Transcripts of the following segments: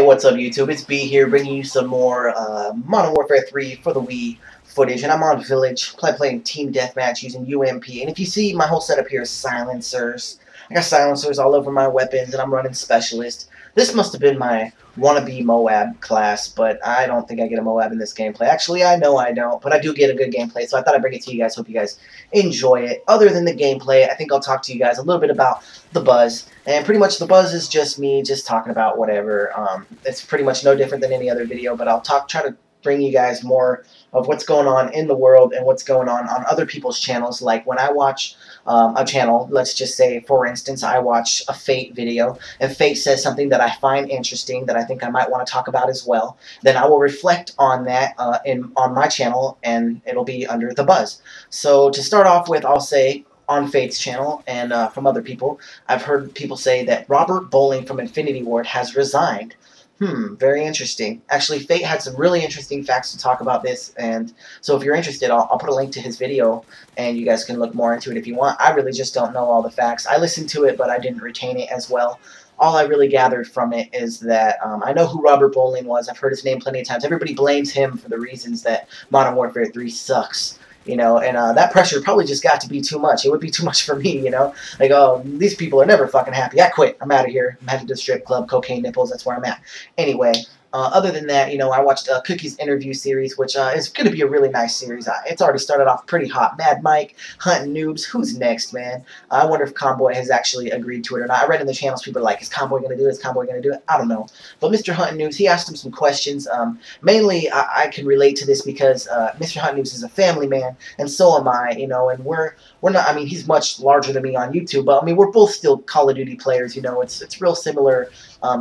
Hey, what's up YouTube? It's B here, bringing you some more Modern Warfare 3 for the Wii footage, and I'm on Village, playing Team Deathmatch using UMP, and if you see, my whole setup here is silencers. I got silencers all over my weapons, and I'm running Specialist. This must have been my wannabe Moab class, but I don't think I get a Moab in this gameplay. Actually, I know I don't, but I do get a good gameplay, so I thought I'd bring it to you guys. Hope you guys enjoy it. Other than the gameplay, I think I'll talk to you guys a little bit about the BuZz. And pretty much the BuZz is just me just talking about whatever. It's pretty much no different than any other video, but I'll try to bring you guys more of what's going on in the world and what's going on other people's channels. Like when I watch a channel, let's just say, for instance, I watch a Fate video, and Fate says something that I find interesting that I think I might want to talk about as well, then I will reflect on that on my channel, and it'll be under the BuZz. So to start off with, I'll say, on Fate's channel and from other people, I've heard people say that Robert Bowling from Infinity Ward has resigned. Very interesting. Actually, Fate had some really interesting facts to talk about this, and so if you're interested, I'll put a link to his video, and you guys can look more into it if you want. I really just don't know all the facts. I listened to it, but I didn't retain it as well. All I really gathered from it is that I know who Robert Bowling was. I've heard his name plenty of times. Everybody blames him for the reasons that Modern Warfare 3 sucks. You know, and that pressure probably just got to be too much. It would be too much for me, you know? Like, oh, these people are never fucking happy. I quit. I'm out of here. I'm headed to the strip club, cocaine nipples. That's where I'm at. Anyway, other than that, you know, I watched Cookie's interview series, which is going to be a really nice series. It's already started off pretty hot. Mad Mike, Hunting Noobs. Who's next, man? I wonder if Convoy has actually agreed to it or not. I read in the channels, people are like, is Convoy going to do it? Is Convoy going to do it? I don't know. But Mr. Hunting Noobs, he asked him some questions. Mainly, I can relate to this because Mr. Hunting Noobs is a family man, and so am I, you know, and we're not, I mean, he's much larger than me on YouTube, but I mean, we're both still Call of Duty players, you know, it's real similar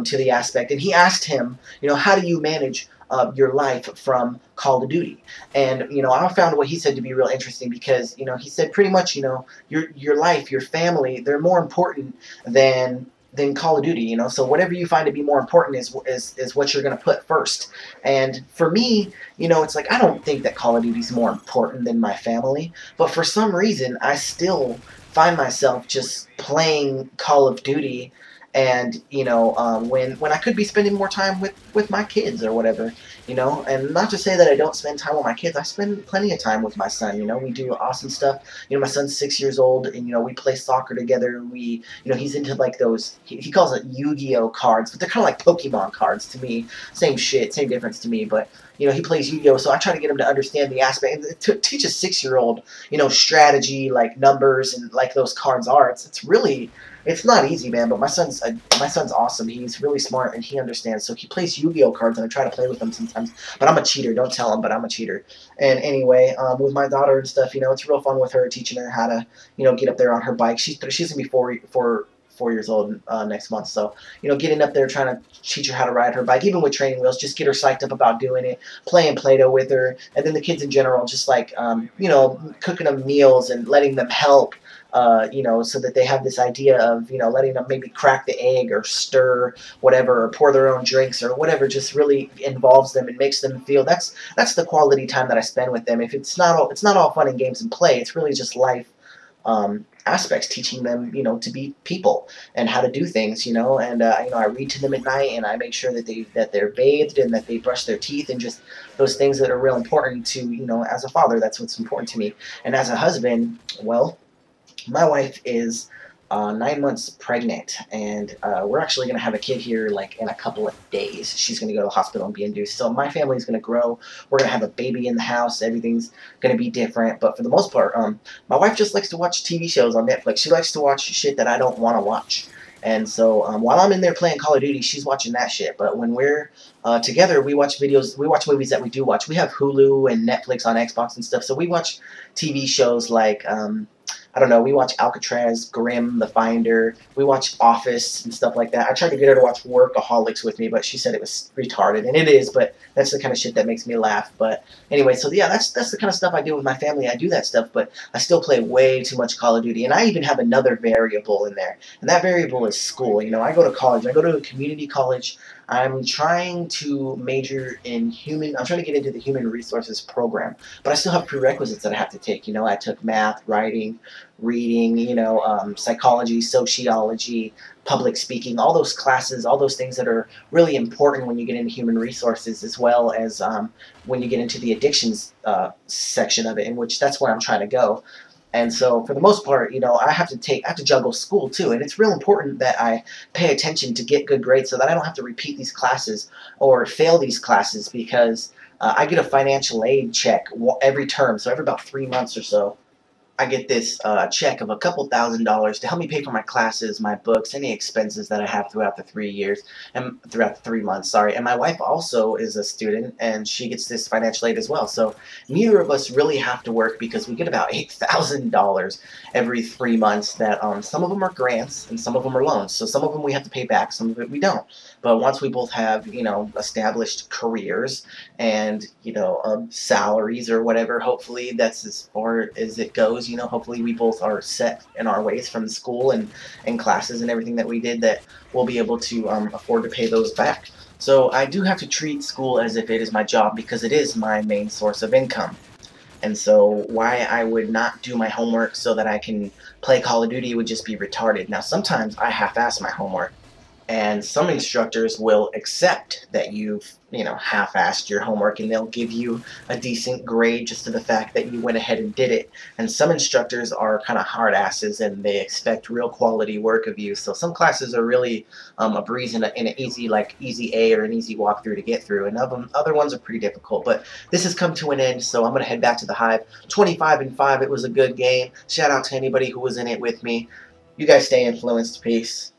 to the aspect. And he asked him, you know, how do you manage your life from Call of Duty? And, you know, I found what he said to be real interesting because, you know, he said pretty much, you know, your life, your family, they're more important than Call of Duty, you know, so whatever you find to be more important is what you're going to put first. And for me, you know, it's like, I don't think that Call of Duty is more important than my family, but for some reason, I still find myself just playing Call of Duty, and, you know, when I could be spending more time with my kids or whatever, you know, and not to say that I don't spend time with my kids. I spend plenty of time with my son, you know. We do awesome stuff. You know, my son's 6 years old, and, you know, we play soccer together. We, you know, he's into, like, those, he calls it Yu-Gi-Oh cards, but they're kind of like Pokemon cards to me. Same shit, same difference to me, but, you know, he plays Yu-Gi-Oh, so I try to get him to understand the aspect, and to teach a 6-year-old, you know, strategy, like numbers, and like those cards are. It's really, it's not easy, man, but my son's awesome. He's really smart, and he understands. So he plays Yu-Gi-Oh cards, and I try to play with him sometimes. But I'm a cheater. Don't tell him, but I'm a cheater. And anyway, with my daughter and stuff, you know, it's real fun with her, teaching her how to, you know, get up there on her bike. She's going to be four years old next month. So, you know, getting up there, trying to teach her how to ride her bike, even with training wheels, just get her psyched up about doing it, playing Play-Doh with her. And then the kids in general, just like, you know, cooking them meals and letting them help. You know, so that they have this idea of, you know, letting them maybe crack the egg or stir whatever or pour their own drinks or whatever, just really involves them and makes them feel. That's the quality time that I spend with them. If it's not all fun and games and play, it's really just life aspects, teaching them, you know, to be people and how to do things, you know. And you know, I read to them at night, and I make sure that they're bathed and that they brush their teeth, and just those things that are real important to, you know, as a father. That's what's important to me. And as a husband, well, my wife is 9 months pregnant, and we're actually going to have a kid here, like, in a couple of days. She's going to go to the hospital and be induced. So my family is going to grow. We're going to have a baby in the house. Everything's going to be different. But for the most part, my wife just likes to watch TV shows on Netflix. She likes to watch shit that I don't want to watch. And so while I'm in there playing Call of Duty, she's watching that shit. But when we're together, we watch movies that we do watch. We have Hulu and Netflix on Xbox and stuff. So we watch TV shows like, I don't know, we watch Alcatraz, Grimm, The Finder, we watch Office and stuff like that. I tried to get her to watch Workaholics with me, but she said it was retarded, and it is, but that's the kind of shit that makes me laugh. But anyway, so yeah, that's the kind of stuff I do with my family. I do that stuff, but I still play way too much Call of Duty, and I even have another variable in there, and that variable is school. You know, I go to college. I go to a community college. I'm trying to major in I'm trying to get into the human resources program, but I still have prerequisites that I have to take. You know, I took math, writing, reading, psychology, sociology, public speaking, all those classes, all those things that are really important when you get into human resources, as well as when you get into the addictions section of it, in which that's where I'm trying to go. And so, for the most part, I have to juggle school too, and it's real important that I pay attention to get good grades so that I don't have to repeat these classes or fail these classes, because I get a financial aid check every term, so every about 3 months or so. I get this check of a couple $1,000s to help me pay for my classes, my books, any expenses that I have throughout the 3 years, and throughout the 3 months. Sorry, and my wife also is a student, and she gets this financial aid as well. So neither of us really have to work, because we get about $8,000 every 3 months. That some of them are grants and some of them are loans. So some of them we have to pay back, some of it we don't. But once we both have established careers and salaries or whatever, hopefully that's as far as it goes. Hopefully we both are set in our ways from school and classes and everything that we did, that we'll be able to afford to pay those back. So I do have to treat school as if it is my job, because it is my main source of income. And so why I would not do my homework so that I can play Call of Duty would just be retarded. Now, sometimes I half-ass my homework, and some instructors will accept that you've half-assed your homework, and they'll give you a decent grade just to the fact that you went ahead and did it. And some instructors are kind of hard asses, and they expect real quality work of you. So some classes are really a breeze and an easy, like easy A or an easy walkthrough to get through, and other ones are pretty difficult. But this has come to an end, so I'm going to head back to the Hive. 25-5, it was a good game. Shout out to anybody who was in it with me. You guys stay influenced. Peace.